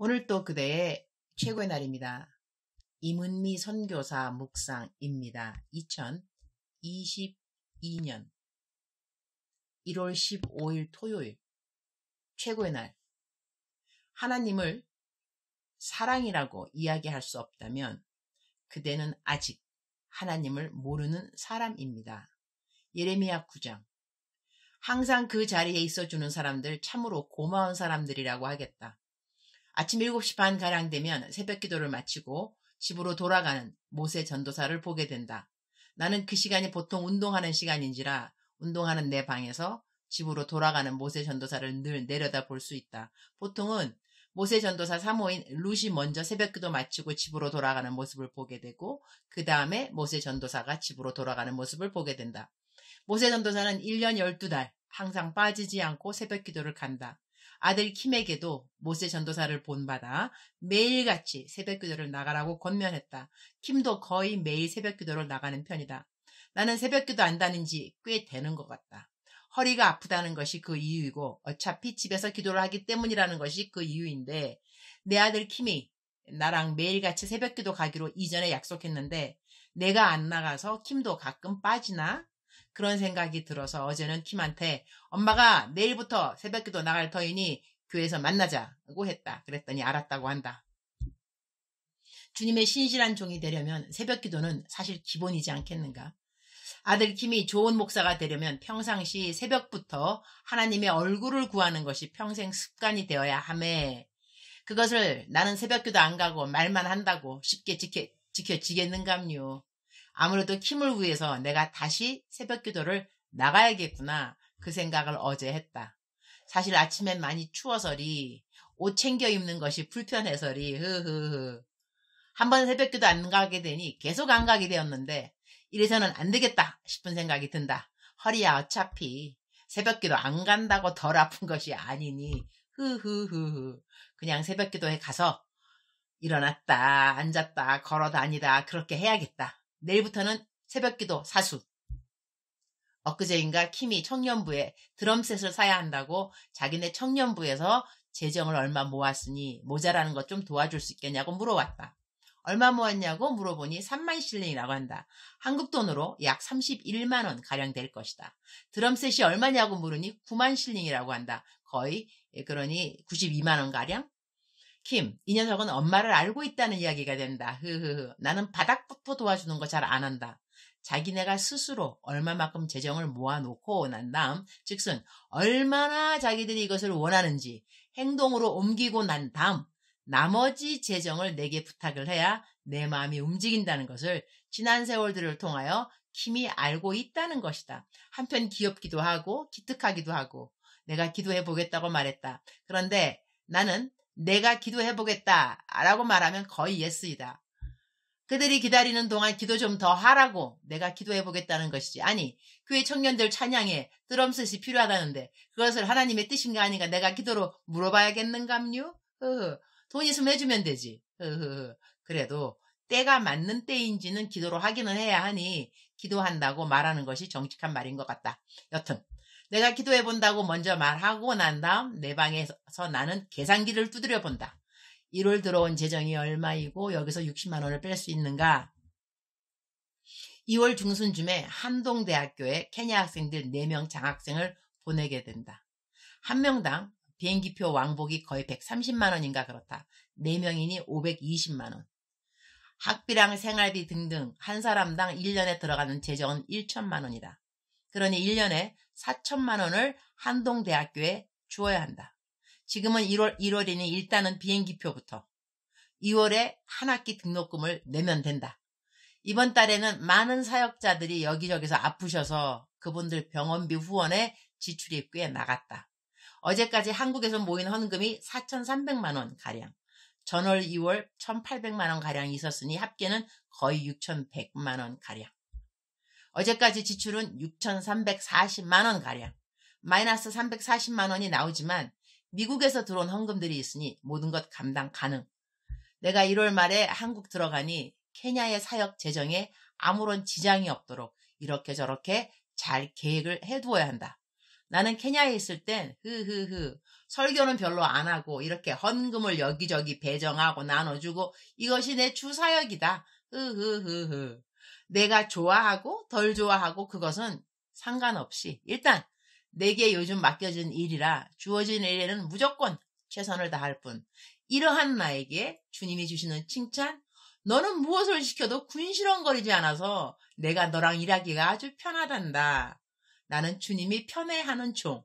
오늘 또 그대의 최고의 날입니다. 임은미 선교사 묵상입니다. 2022년 1월 15일 토요일 최고의 날. 하나님을 사랑이라고 이야기할 수 없다면 그대는 아직 하나님을 모르는 사람입니다. 예레미야 9장. 항상 그 자리에 있어주는 사람들 참으로 고마운 사람들이라고 하겠다. 아침 7시 반 가량 되면 새벽 기도를 마치고 집으로 돌아가는 모세 전도사를 보게 된다. 나는 그 시간이 보통 운동하는 시간인지라 운동하는 내 방에서 집으로 돌아가는 모세 전도사를 늘 내려다 볼 수 있다. 보통은 모세 전도사 사모인 룻이 먼저 새벽 기도 마치고 집으로 돌아가는 모습을 보게 되고 그 다음에 모세 전도사가 집으로 돌아가는 모습을 보게 된다. 모세 전도사는 1년 12달 항상 빠지지 않고 새벽 기도를 간다. 아들 킴에게도 모세 전도사를 본받아 매일같이 새벽 기도를 나가라고 권면했다. 킴도 거의 매일 새벽 기도를 나가는 편이다. 나는 새벽 기도 안 다닌 지 꽤 되는 것 같다. 허리가 아프다는 것이 그 이유이고 어차피 집에서 기도를 하기 때문이라는 것이 그 이유인데 내 아들 킴이 나랑 매일같이 새벽 기도 가기로 이전에 약속했는데 내가 안 나가서 킴도 가끔 빠지나? 그런 생각이 들어서 어제는 킴한테 엄마가 내일부터 새벽기도 나갈 터이니 교회에서 만나자고 했다. 그랬더니 알았다고 한다. 주님의 신실한 종이 되려면 새벽기도는 사실 기본이지 않겠는가? 아들 킴이 좋은 목사가 되려면 평상시 새벽부터 하나님의 얼굴을 구하는 것이 평생 습관이 되어야 하매 그것을 나는 새벽기도 안 가고 말만 한다고 쉽게 지켜지겠는감요. 아무래도 킴을 위해서 내가 다시 새벽 기도를 나가야겠구나 그 생각을 어제 했다. 사실 아침엔 많이 추워서리 옷 챙겨 입는 것이 불편해서리 한번 새벽 기도 안 가게 되니 계속 안 가게 되었는데 이래서는 안 되겠다 싶은 생각이 든다. 허리야 어차피 새벽 기도 안 간다고 덜 아픈 것이 아니니 그냥 새벽 기도에 가서 일어났다 앉았다 걸어 다니다 그렇게 해야겠다. 내일부터는 새벽기도 사수. 엊그제인가 킴이 청년부에 드럼셋을 사야 한다고 자기네 청년부에서 재정을 얼마 모았으니 모자라는 것 좀 도와줄 수 있겠냐고 물어왔다. 얼마 모았냐고 물어보니 3만 실링이라고 한다. 한국 돈으로 약 31만 원 가량 될 것이다. 드럼셋이 얼마냐고 물으니 9만 실링이라고 한다. 거의 그러니 92만 원 가량? 킴, 이 녀석은 엄마를 알고 있다는 이야기가 된다. 나는 바닥부터 도와주는 거 잘 안 한다. 자기네가 스스로 얼마만큼 재정을 모아놓고 난 다음, 즉슨 얼마나 자기들이 이것을 원하는지 행동으로 옮기고 난 다음 나머지 재정을 내게 부탁을 해야 내 마음이 움직인다는 것을 지난 세월들을 통하여 킴이 알고 있다는 것이다. 한편 귀엽기도 하고 기특하기도 하고 내가 기도해보겠다고 말했다. 그런데 나는 내가 기도해보겠다 라고 말하면 거의 예스이다. 그들이 기다리는 동안 기도 좀 더 하라고 내가 기도해보겠다는 것이지. 아니 교회 청년들 찬양에 드럼셋이 필요하다는데 그것을 하나님의 뜻인가 아닌가 내가 기도로 물어봐야겠는감요? 돈 있으면 해주면 되지. 그래도 때가 맞는 때인지는 기도로 확인을 해야 하니 기도한다고 말하는 것이 정직한 말인 것 같다. 여튼 내가 기도해본다고 먼저 말하고 난 다음 내 방에서 나는 계산기를 두드려 본다. 1월 들어온 재정이 얼마이고 여기서 60만 원을 뺄 수 있는가? 2월 중순쯤에 한동대학교에 케냐 학생들 4명 장학생을 보내게 된다. 한 명당 비행기표 왕복이 거의 130만 원인가 그렇다. 4명이니 520만 원. 학비랑 생활비 등등 한 사람당 1년에 들어가는 재정은 1천만 원이다. 그러니 1년에 4천만 원을 한동대학교에 주어야 한다. 지금은 1월이니 일단은 비행기표부터 2월에 한 학기 등록금을 내면 된다. 이번 달에는 많은 사역자들이 여기저기서 아프셔서 그분들 병원비 후원에 지출이 꽤 나갔다. 어제까지 한국에서 모인 헌금이 4,300만 원 가량, 전월 2월 1,800만 원 가량 있었으니 합계는 거의 6,100만 원 가량. 어제까지 지출은 6,340만 원 가량, 마이너스 340만 원이 나오지만 미국에서 들어온 헌금들이 있으니 모든 것 감당 가능. 내가 1월 말에 한국 들어가니 케냐의 사역 재정에 아무런 지장이 없도록 이렇게 저렇게 잘 계획을 해두어야 한다. 나는 케냐에 있을 땐 설교는 별로 안 하고 이렇게 헌금을 여기저기 배정하고 나눠주고 이것이 내 주사역이다. 내가 좋아하고 덜 좋아하고 그것은 상관없이 일단 내게 요즘 맡겨진 일이라 주어진 일에는 무조건 최선을 다할 뿐. 이러한 나에게 주님이 주시는 칭찬, 너는 무엇을 시켜도 군시렁거리지 않아서 내가 너랑 일하기가 아주 편하단다. 나는 주님이 편애하는 종.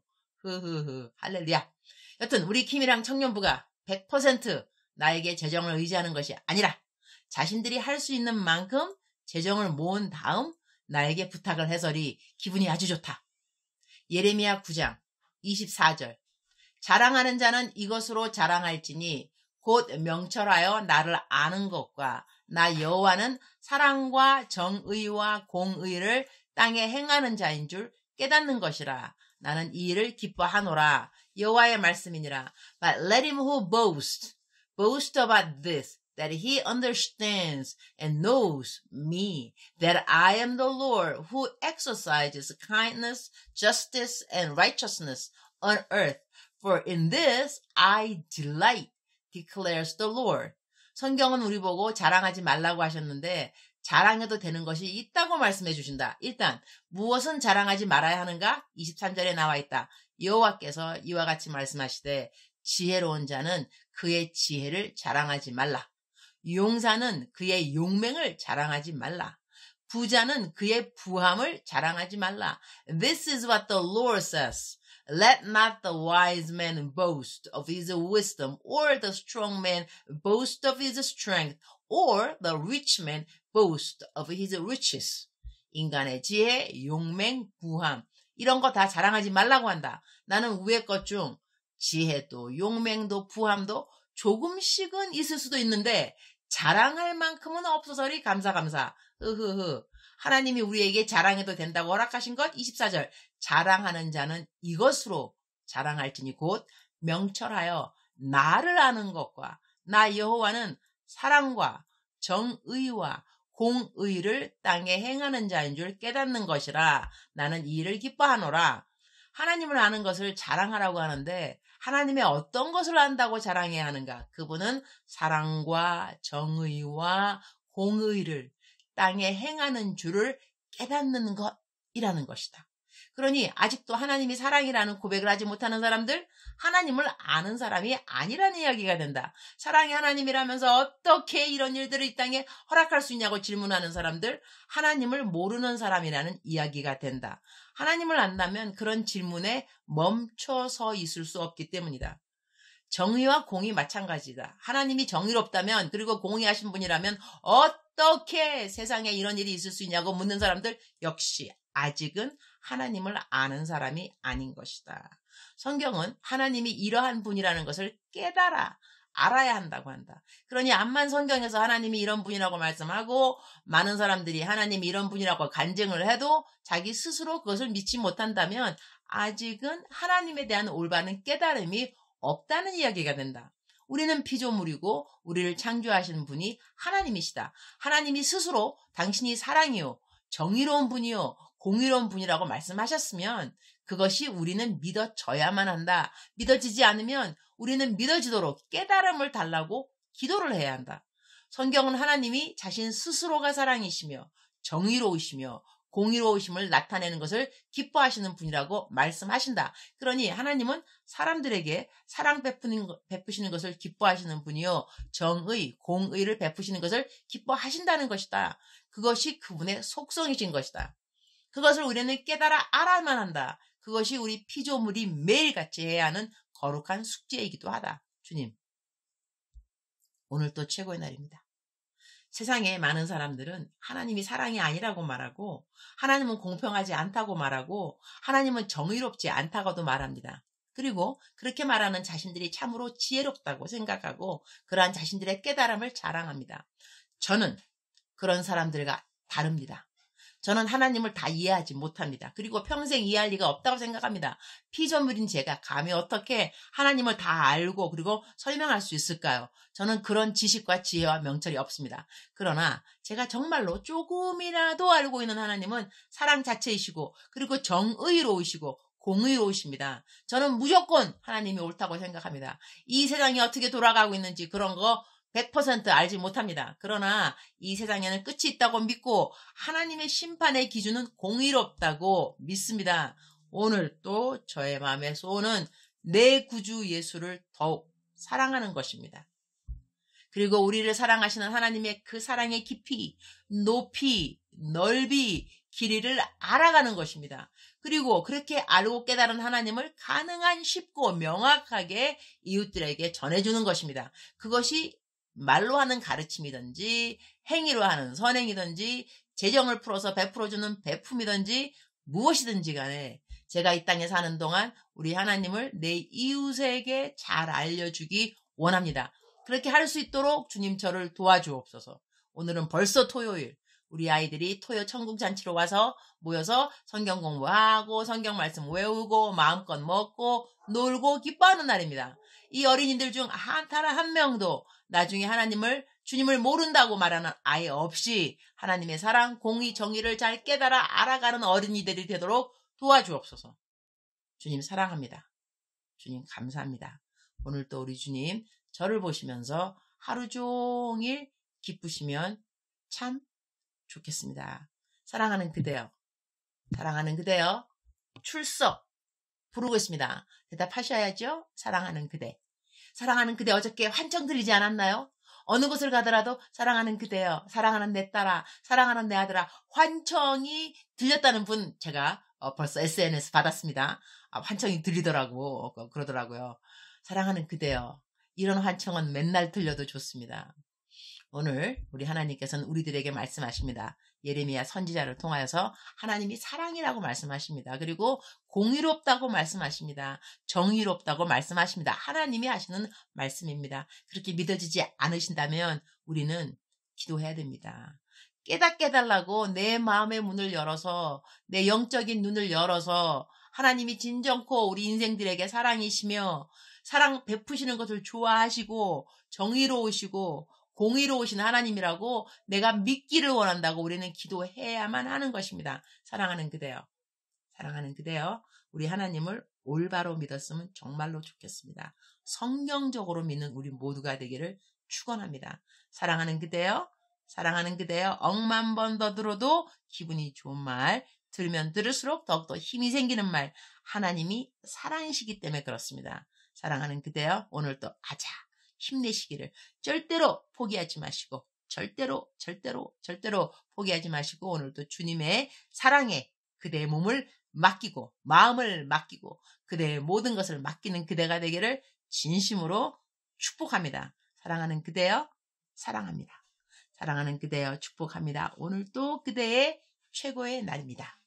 할렐루야. 여튼 우리 김이랑 청년부가 100% 나에게 재정을 의지하는 것이 아니라 자신들이 할 수 있는 만큼 재정을 모은 다음 나에게 부탁을 해서리 기분이 아주 좋다. 예레미야 9장 24절. 자랑하는 자는 이것으로 자랑할지니 곧 명철하여 나를 아는 것과 나 여호와는 사랑과 정의와 공의를 땅에 행하는 자인 줄 깨닫는 것이라. 나는 이 일을 기뻐하노라. 여호와의 말씀이니라. But let him who boast about this, that he understands and knows me, that I am the Lord who exercises kindness, justice, and righteousness on earth. For in this I delight, declares the Lord. 성경은 우리 보고 자랑하지 말라고 하셨는데 자랑해도 되는 것이 있다고 말씀해 주신다. 일단 무엇은 자랑하지 말아야 하는가? 23절에 나와 있다. 여호와께서 이와 같이 말씀하시되 지혜로운 자는 그의 지혜를 자랑하지 말라. 용사는 그의 용맹을 자랑하지 말라. 부자는 그의 부함을 자랑하지 말라. This is what the Lord says. Let not the wise man boast of his wisdom, or the strong man boast of his strength, or the rich man boast of his riches. 인간의 지혜, 용맹, 부함 이런 거 다 자랑하지 말라고 한다. 나는 위의 것 중 지혜도 용맹도 부함도 조금씩은 있을 수도 있는데 자랑할 만큼은 없어서리 감사. 하나님이 우리에게 자랑해도 된다고 허락하신 것 24절. 자랑하는 자는 이것으로 자랑할지니 곧 명철하여 나를 아는 것과 나 여호와는 사랑과 정의와 공의를 땅에 행하는 자인 줄 깨닫는 것이라. 나는 이 일을 기뻐하노라. 하나님을 아는 것을 자랑하라고 하는데 하나님의 어떤 것을 안다고 자랑해야 하는가? 그분은 사랑과 정의와 공의를 땅에 행하는 줄을 깨닫는 것이라는 것이다. 그러니 아직도 하나님이 사랑이라는 고백을 하지 못하는 사람들, 하나님을 아는 사람이 아니라는 이야기가 된다. 사랑이 하나님이라면서 어떻게 이런 일들을 이 땅에 허락할 수 있냐고 질문하는 사람들, 하나님을 모르는 사람이라는 이야기가 된다. 하나님을 안다면 그런 질문에 멈춰서 있을 수 없기 때문이다. 정의와 공의 마찬가지다. 하나님이 정의롭다면 그리고 공의하신 분이라면 어떻게 세상에 이런 일이 있을 수 있냐고 묻는 사람들 역시 아직은 하나님을 아는 사람이 아닌 것이다. 성경은 하나님이 이러한 분이라는 것을 깨달아 알아야 한다고 한다. 그러니 암만 성경에서 하나님이 이런 분이라고 말씀하고 많은 사람들이 하나님이 이런 분이라고 간증을 해도 자기 스스로 그것을 믿지 못한다면 아직은 하나님에 대한 올바른 깨달음이 없다는 이야기가 된다. 우리는 피조물이고 우리를 창조하시는 분이 하나님이시다. 하나님이 스스로 당신이 사랑이요, 정의로운 분이요, 공의로운 분이라고 말씀하셨으면 그것이 우리는 믿어져야만 한다. 믿어지지 않으면 우리는 믿어지도록 깨달음을 달라고 기도를 해야 한다. 성경은 하나님이 자신 스스로가 사랑이시며 정의로우시며 공의로우심을 나타내는 것을 기뻐하시는 분이라고 말씀하신다. 그러니 하나님은 사람들에게 사랑 베푸시는 것을 기뻐하시는 분이요, 정의, 공의를 베푸시는 것을 기뻐하신다는 것이다. 그것이 그분의 속성이신 것이다. 그것을 우리는 깨달아 알아야만 한다. 그것이 우리 피조물이 매일같이 해야 하는 거룩한 숙제이기도 하다. 주님, 오늘 또 최고의 날입니다. 세상에 많은 사람들은 하나님이 사랑이 아니라고 말하고 하나님은 공평하지 않다고 말하고 하나님은 정의롭지 않다고도 말합니다. 그리고 그렇게 말하는 자신들이 참으로 지혜롭다고 생각하고 그러한 자신들의 깨달음을 자랑합니다. 저는 그런 사람들과 다릅니다. 저는 하나님을 다 이해하지 못합니다. 그리고 평생 이해할 리가 없다고 생각합니다. 피조물인 제가 감히 어떻게 하나님을 다 알고 그리고 설명할 수 있을까요? 저는 그런 지식과 지혜와 명철이 없습니다. 그러나 제가 정말로 조금이라도 알고 있는 하나님은 사랑 자체이시고 그리고 정의로우시고 공의로우십니다. 저는 무조건 하나님이 옳다고 생각합니다. 이 세상이 어떻게 돌아가고 있는지 그런 거 100% 알지 못합니다. 그러나 이 세상에는 끝이 있다고 믿고 하나님의 심판의 기준은 공의롭다고 믿습니다. 오늘 또 저의 마음의 소원은 내 구주 예수를 더욱 사랑하는 것입니다. 그리고 우리를 사랑하시는 하나님의 그 사랑의 깊이, 높이, 넓이, 길이를 알아가는 것입니다. 그리고 그렇게 알고 깨달은 하나님을 가능한 쉽고 명확하게 이웃들에게 전해주는 것입니다. 그것이 말로 하는 가르침이든지 행위로 하는 선행이든지 재정을 풀어서 베풀어주는 베품이든지 무엇이든지 간에 제가 이 땅에 사는 동안 우리 하나님을 내 이웃에게 잘 알려주기 원합니다. 그렇게 할 수 있도록 주님 저를 도와주옵소서. 오늘은 벌써 토요일. 우리 아이들이 토요 천국잔치로 와서 모여서 성경 공부하고 성경 말씀 외우고 마음껏 먹고 놀고 기뻐하는 날입니다. 이 어린이들 중 한 명도 나중에 주님을 모른다고 말하는 아이 없이 하나님의 사랑, 공의, 정의를 잘 깨달아 알아가는 어린이들이 되도록 도와주옵소서. 주님 사랑합니다. 주님 감사합니다. 오늘 또 우리 주님 저를 보시면서 하루 종일 기쁘시면 참 좋겠습니다. 사랑하는 그대여, 사랑하는 그대여, 출석 부르고 있습니다. 대답하셔야죠. 사랑하는 그대. 사랑하는 그대 어저께 환청 들리지 않았나요? 어느 곳을 가더라도 사랑하는 그대여, 사랑하는 내 딸아, 사랑하는 내 아들아, 환청이 들렸다는 분 제가 벌써 SNS 받았습니다. 환청이 들리더라고 그러더라고요. 사랑하는 그대여, 이런 환청은 맨날 들려도 좋습니다. 오늘 우리 하나님께서는 우리들에게 말씀하십니다. 예레미야 선지자를 통하여서 하나님이 사랑이라고 말씀하십니다. 그리고 공의롭다고 말씀하십니다. 정의롭다고 말씀하십니다. 하나님이 하시는 말씀입니다. 그렇게 믿어지지 않으신다면 우리는 기도해야 됩니다. 깨닫게 해달라고 내 마음의 문을 열어서 내 영적인 눈을 열어서 하나님이 진정코 우리 인생들에게 사랑이시며 사랑 베푸시는 것을 좋아하시고 정의로우시고 공의로우신 하나님이라고 내가 믿기를 원한다고 우리는 기도해야만 하는 것입니다. 사랑하는 그대여, 사랑하는 그대여, 우리 하나님을 올바로 믿었으면 정말로 좋겠습니다. 성경적으로 믿는 우리 모두가 되기를 축원합니다. 사랑하는 그대여, 사랑하는 그대여, 억만 번 더 들어도 기분이 좋은 말, 들으면 들을수록 더욱더 힘이 생기는 말, 하나님이 사랑이시기 때문에 그렇습니다. 사랑하는 그대여, 오늘도 가자 힘내시기를 절대로 포기하지 마시고 절대로 포기하지 마시고 오늘도 주님의 사랑에 그대의 몸을 맡기고 마음을 맡기고 그대의 모든 것을 맡기는 그대가 되기를 진심으로 축복합니다. 사랑하는 그대여, 사랑합니다. 사랑하는 그대여, 축복합니다. 오늘도 그대의 최고의 날입니다.